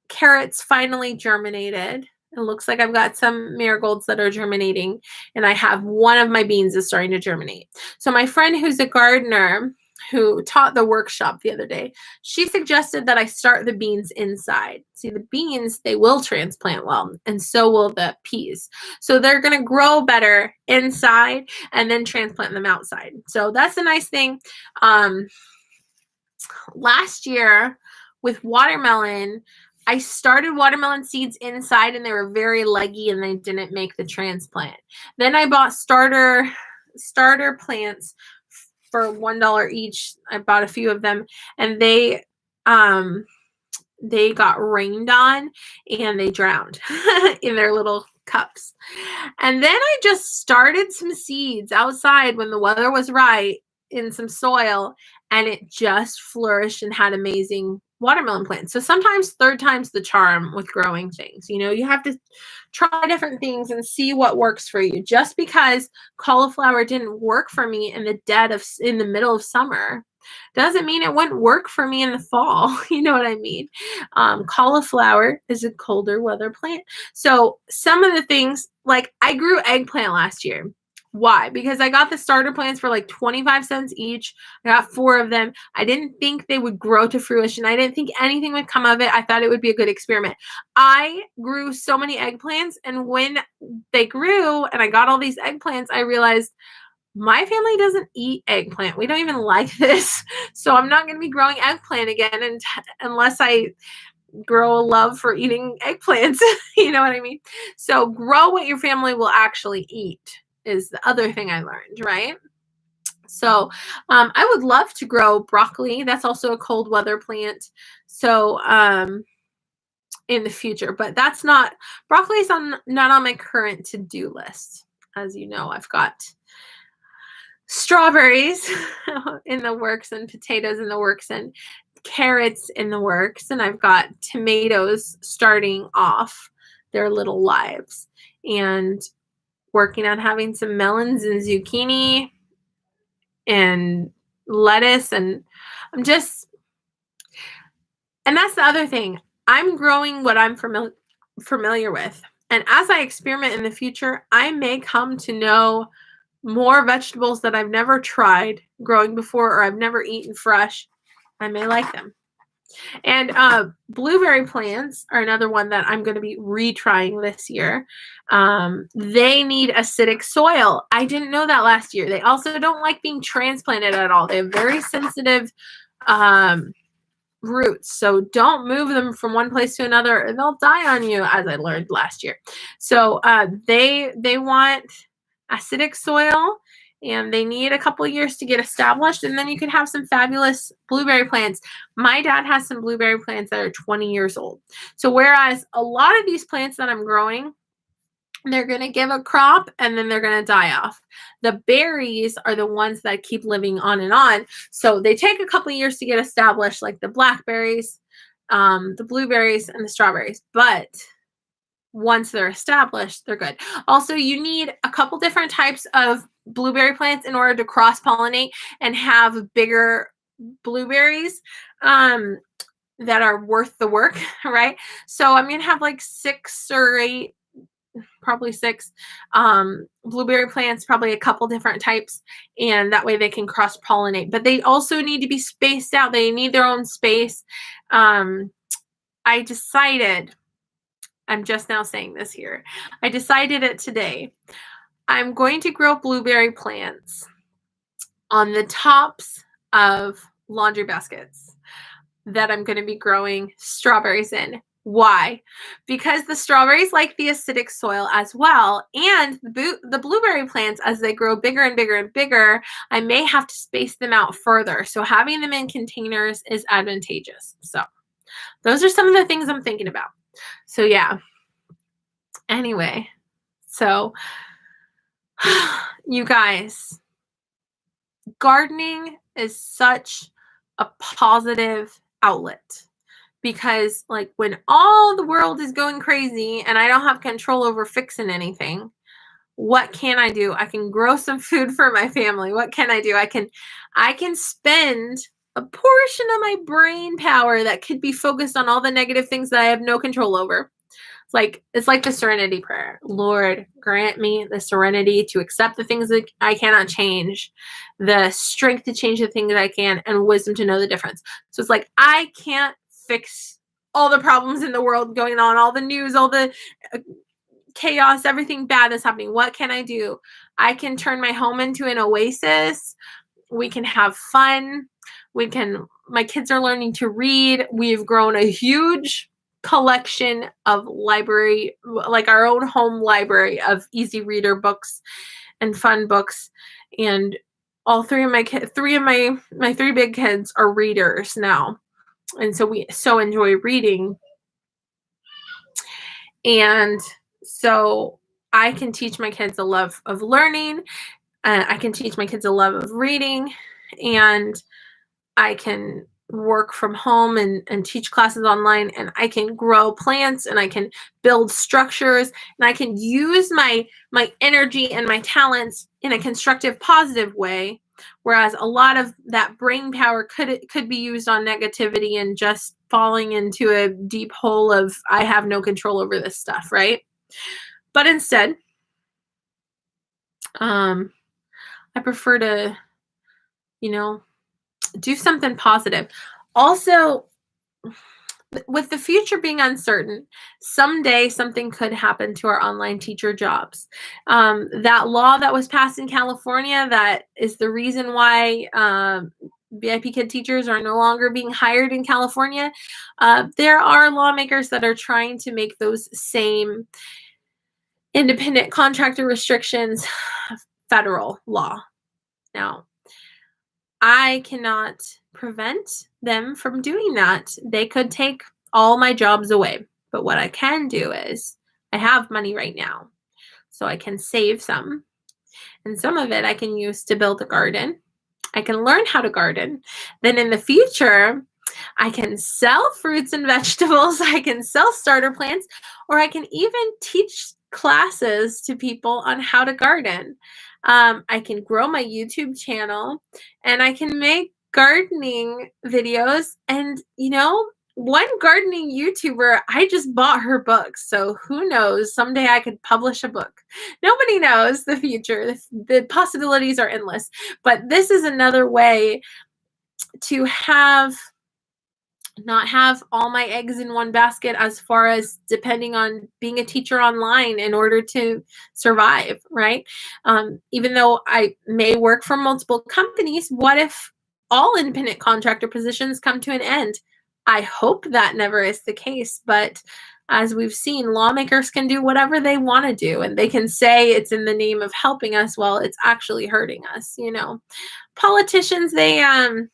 carrots finally germinated. It looks like I've got some marigolds that are germinating, and I have one of my beans is starting to germinate. So my friend who's a gardener who taught the workshop the other day, she suggested that I start the beans inside. See, the beans, they will transplant well, and so will the peas. So they're going to grow better inside and then transplant them outside. So that's a nice thing. Last year with watermelon, I started watermelon seeds inside and they were very leggy and they didn't make the transplant. Then I bought starter plants for $1 each. I bought a few of them, and they got rained on and they drowned in their little cups. And then I just started some seeds outside when the weather was right in some soil, and it just flourished and had amazing watermelon plants. So sometimes third time's the charm with growing things. You know, you have to try different things and see what works for you. Just because cauliflower didn't work for me in the middle of summer doesn't mean it wouldn't work for me in the fall. You know what I mean? Cauliflower is a colder weather plant. So some of the things, like I grew eggplant last year. Why? Because I got the starter plants for like 25 cents each. I got 4 of them. I didn't think they would grow to fruition. I didn't think anything would come of it. I thought it would be a good experiment. I grew so many eggplants, and when they grew and I got all these eggplants, I realized my family doesn't eat eggplant. We don't even like this. So I'm not going to be growing eggplant again unless I grow a love for eating eggplants. You know what I mean? So grow what your family will actually eat is the other thing I learned, right? So I would love to grow broccoli. That's also a cold weather plant. So in the future, but that's not, broccoli is not on my current to-do list. As you know, I've got strawberries in the works and potatoes in the works and carrots in the works, and I've got tomatoes starting off their little lives, and working on having some melons and zucchini and lettuce, and and that's the other thing. I'm growing what I'm familiar with, and as I experiment in the future, I may come to know more vegetables that I've never tried growing before or I've never eaten fresh. I may like them. And blueberry plants are another one that I'm going to be retrying this year. They need acidic soil. I didn't know that last year. They also don't like being transplanted at all. They have very sensitive roots. So don't move them from one place to another or they'll die on you, as I learned last year. So they want acidic soil, and they need a couple of years to get established, and then you could have some fabulous blueberry plants. My dad has some blueberry plants that are 20 years old. So whereas a lot of these plants that I'm growing, they're going to give a crop and then they're going to die off. The berries are the ones that keep living on and on. So they take a couple of years to get established, like the blackberries, the blueberries, and the strawberries. But once they're established, they're good. Also, you need a couple different types of blueberry plants in order to cross-pollinate and have bigger blueberries that are worth the work, right? So I'm going to have like 6 or 8, probably 6 blueberry plants, probably a couple different types, and that way they can cross-pollinate. But they also need to be spaced out. They need their own space. I decided, I'm just now saying this here, I decided it today. I'm going to grow blueberry plants on the tops of laundry baskets that I'm going to be growing strawberries in. Why? Because the strawberries like the acidic soil as well, and the blueberry plants, as they grow bigger and bigger and bigger, I may have to space them out further. So having them in containers is advantageous. So those are some of the things I'm thinking about. So yeah. Anyway, so you guys, gardening is such a positive outlet, because like when all the world is going crazy and I don't have control over fixing anything, what can I do? I can grow some food for my family. What can I do? I can spend a portion of my brain power that could be focused on all the negative things that I have no control over. It's like the serenity prayer. Lord, grant me the serenity to accept the things that I cannot change, the strength to change the things that I can, and wisdom to know the difference. So it's like, I can't fix all the problems in the world going on, all the news, all the chaos, everything bad that's happening. What can I do? I can turn my home into an oasis. We can have fun. My kids are learning to read. We've grown a huge collection of library, like our own home library of easy reader books and fun books. And all three of my three big kids are readers now. And so we so enjoy reading. And so I can teach my kids a love of learning. I can teach my kids a love of reading, and I can work from home and teach classes online, and I can grow plants, and I can build structures, and I can use my energy and my talents in a constructive, positive way. Whereas a lot of that brain power could be used on negativity and just falling into a deep hole of, I have no control over this stuff, right? But instead, I prefer to, do something positive. Also, with the future being uncertain, someday something could happen to our online teacher jobs. That law that was passed in California, that is the reason why VIPKID teachers are no longer being hired in California. There are lawmakers that are trying to make those same independent contractor restrictions federal law. Now, I cannot prevent them from doing that. They could take all my jobs away. But what I can do is, I have money right now, so I can save some. And some of it I can use to build a garden. I can learn how to garden. Then in the future, I can sell fruits and vegetables. I can sell starter plants, or I can even teach classes to people on how to garden. I can grow my YouTube channel, and I can make gardening videos. And, one gardening YouTuber, I just bought her book. So who knows? Someday I could publish a book. Nobody knows the future. The possibilities are endless. But this is another way to not have all my eggs in one basket, as far as depending on being a teacher online in order to survive, right? Even though I may work for multiple companies, what if all independent contractor positions come to an end? I hope that never is the case, but as we've seen, lawmakers can do whatever they want to do, and they can say it's in the name of helping us while it's actually hurting us. Politicians, they're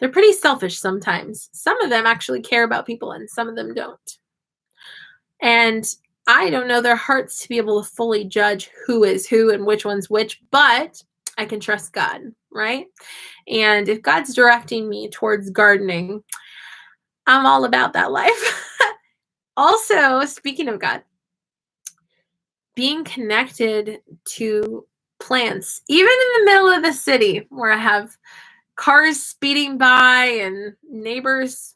pretty selfish sometimes. Some of them actually care about people, and some of them don't. And I don't know their hearts to be able to fully judge who is who and which one's which, but I can trust God, right? And if God's directing me towards gardening, I'm all about that life. Also, speaking of God, being connected to plants, even in the middle of the city where I have cars speeding by and neighbors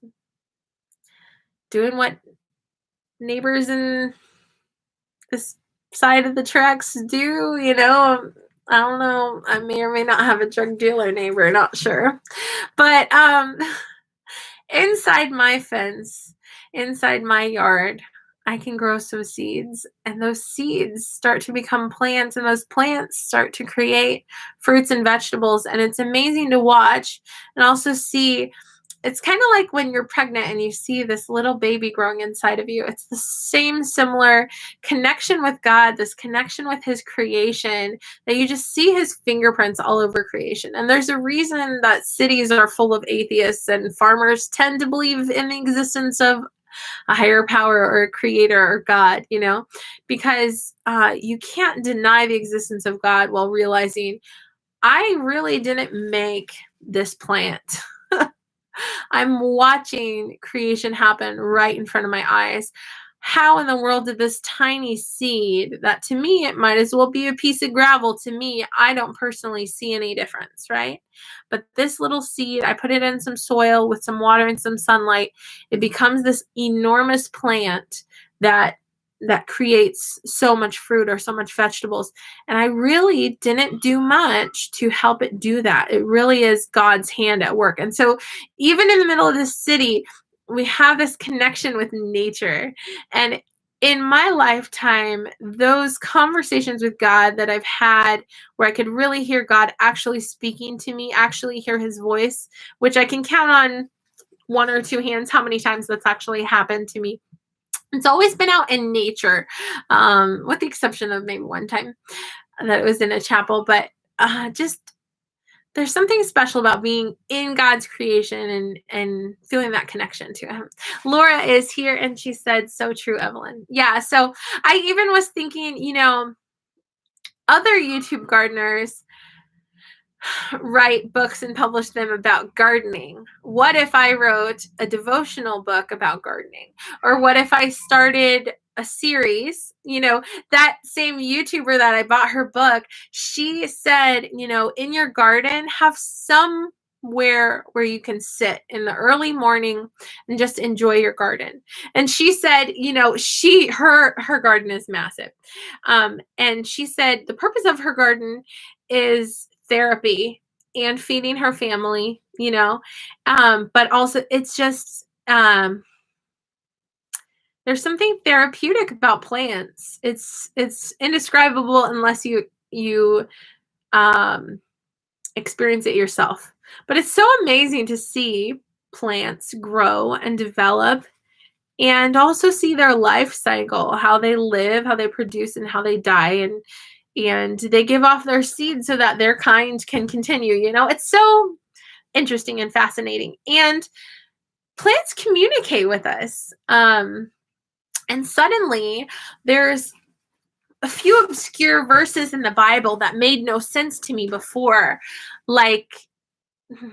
doing what neighbors in this side of the tracks do, I don't know. I may or may not have a drug dealer neighbor, not sure. But inside my fence, inside my yard, I can grow some seeds, and those seeds start to become plants, and those plants start to create fruits and vegetables. And it's amazing to watch and also see. It's kind of like when you're pregnant and you see this little baby growing inside of you. It's the same similar connection with God, this connection with his creation, that you just see his fingerprints all over creation. And there's a reason that cities are full of atheists and farmers tend to believe in the existence of a higher power or a creator or God, because you can't deny the existence of God while realizing, I really didn't make this plant. I'm watching creation happen right in front of my eyes. How in the world did this tiny seed, that to me, it might as well be a piece of gravel. To me, I don't personally see any difference, right? But this little seed, I put it in some soil with some water and some sunlight. It becomes this enormous plant that that creates so much fruit or so much vegetables. And I really didn't do much to help it do that. It really is God's hand at work. And so even in the middle of this city, we have this connection with nature. And in my lifetime, those conversations with God that I've had where I could really hear God actually speaking to me, actually hear his voice, which I can count on one or two hands how many times that's actually happened to me. It's always been out in nature, with the exception of maybe one time that it was in a chapel. But just there's something special about being in God's creation and feeling that connection to him. Laura is here and she said, so true, Evelyn. Yeah, so I even was thinking, other YouTube gardeners write books and publish them about gardening. What if I wrote a devotional book about gardening? Or what if I started a series? That same YouTuber that I bought her book, she said, in your garden, have somewhere where you can sit in the early morning and just enjoy your garden. And she said, her garden is massive. And she said the purpose of her garden is therapy and feeding her family, but also it's just, there's something therapeutic about plants. It's indescribable unless you experience it yourself. But it's so amazing to see plants grow and develop and also see their life cycle, how they live, how they produce, and how they die. And they give off their seeds so that their kind can continue. It's so interesting and fascinating. And plants communicate with us. And suddenly there's a few obscure verses in the Bible that made no sense to me before.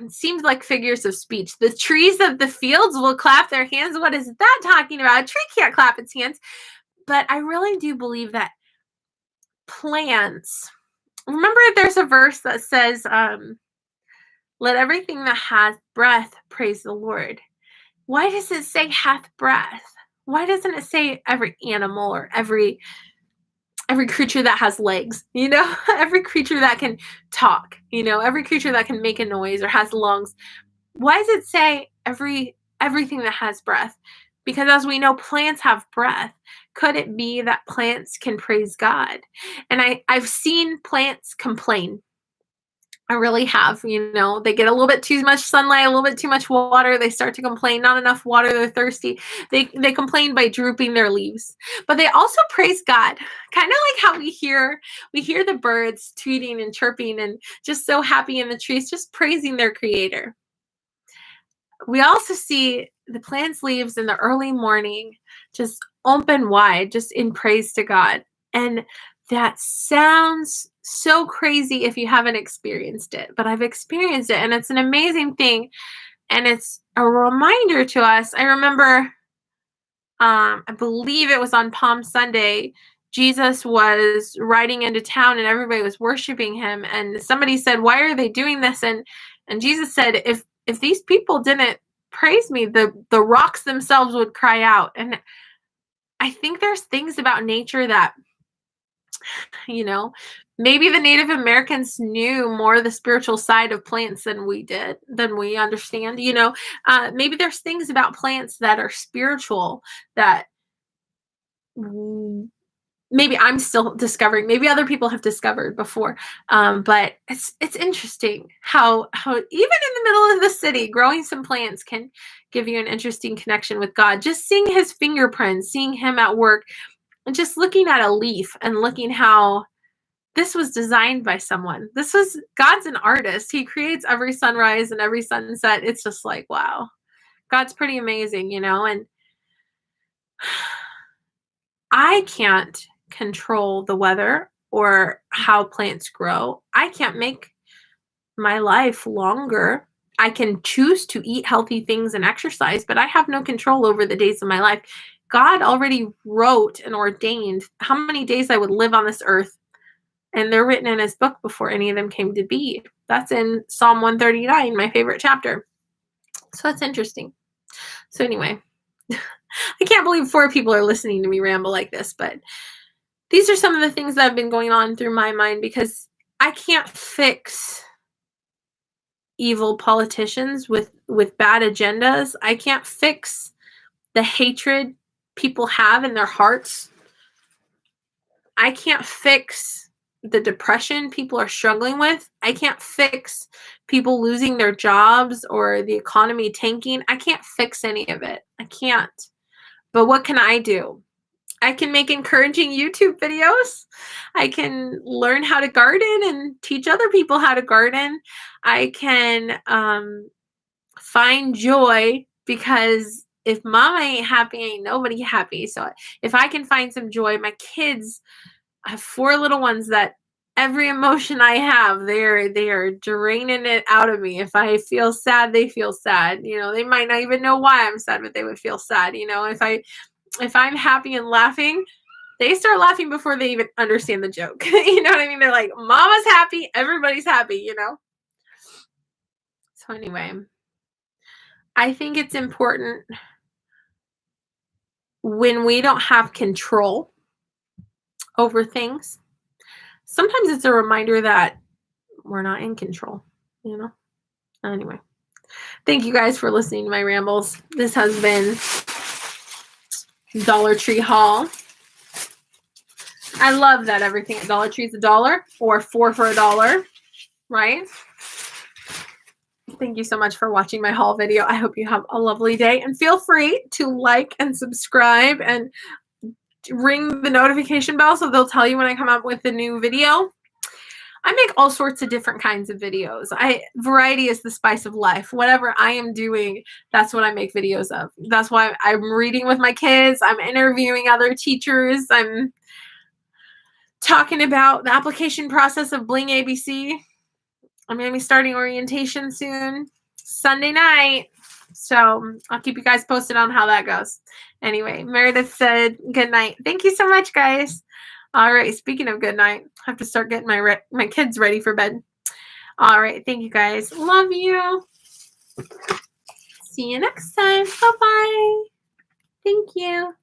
Seemed like figures of speech. The trees of the fields will clap their hands. What is that talking about? A tree can't clap its hands. But I really do believe that plants, remember there's a verse that says, let everything that has breath praise the Lord. Why does it say hath breath? Why doesn't it say every animal or every creature that has legs, every creature that can talk, every creature that can make a noise or has lungs? Why does it say everything that has breath? Because as we know, plants have breath. Could it be that plants can praise God? And I've seen plants complain. I really have. They get a little bit too much sunlight, a little bit too much water. They start to complain. Not enough water. They're thirsty. They complain by drooping their leaves. But they also praise God. Kind of like how we hear the birds tweeting and chirping and just so happy in the trees, just praising their creator. We also see the plant's leaves in the early morning just open wide, just in praise to God. And that sounds so crazy if you haven't experienced it, but I've experienced it, and it's an amazing thing. And it's a reminder to us. I remember, I believe it was on Palm Sunday, Jesus was riding into town and everybody was worshiping him. And somebody said, why are they doing this? And Jesus said, if these people didn't praise me, the rocks themselves would cry out. And I think there's things about nature that, maybe the Native Americans knew more of the spiritual side of plants than we understand. Maybe there's things about plants that are spiritual that maybe I'm still discovering, maybe other people have discovered before. But it's interesting how even in the middle of the city, growing some plants can give you an interesting connection with God. Just seeing his fingerprints, seeing him at work, and just looking at a leaf and looking how this was designed by someone. God's an artist. He creates every sunrise and every sunset. It's just like, wow, God's pretty amazing, and I can't control the weather or how plants grow. I can't make my life longer. I can choose to eat healthy things and exercise, but I have no control over the days of my life. God already wrote and ordained how many days I would live on this earth. And they're written in his book before any of them came to be. That's in Psalm 139, my favorite chapter. So that's interesting. So anyway, I can't believe 4 people are listening to me ramble like this, but these are some of the things that have been going on through my mind because I can't fix evil politicians with bad agendas. I can't fix the hatred people have in their hearts. I can't fix the depression people are struggling with. I can't fix people losing their jobs or the economy tanking. I can't fix any of it. I can't. But what can I do? I can make encouraging YouTube videos. I can learn how to garden and teach other people how to garden. I can find joy, because if mama ain't happy, ain't nobody happy. So if I can find some joy, my kids, I have 4 little ones that every emotion I have, they are draining it out of me. If I feel sad, they feel sad. You know, they might not even know why I'm sad, but they would feel sad. You know, if I'm happy and laughing, they start laughing before they even understand the joke. You know what I mean? They're like, mama's happy, everybody's happy, you know? So anyway, I think it's important when we don't have control over things. Sometimes it's a reminder that we're not in control, you know? Anyway, thank you guys for listening to my rambles. This has been Dollar Tree haul. I love that everything at Dollar Tree is $1 or 4 for $1, right? Thank you so much for watching my haul video. I hope you have a lovely day, and feel free to like and subscribe and ring the notification bell so they'll tell you when I come up with a new video. I make all sorts of different kinds of videos. Variety is the spice of life. Whatever I am doing, that's what I make videos of. That's why I'm reading with my kids. I'm interviewing other teachers. I'm talking about the application process of Bling ABC. I'm going to be starting orientation soon, Sunday night. So I'll keep you guys posted on how that goes. Anyway, Meredith said good night. Thank you so much, guys. All right, speaking of good night, I have to start getting my kids ready for bed. All right, thank you, guys. Love you. See you next time. Bye-bye. Thank you.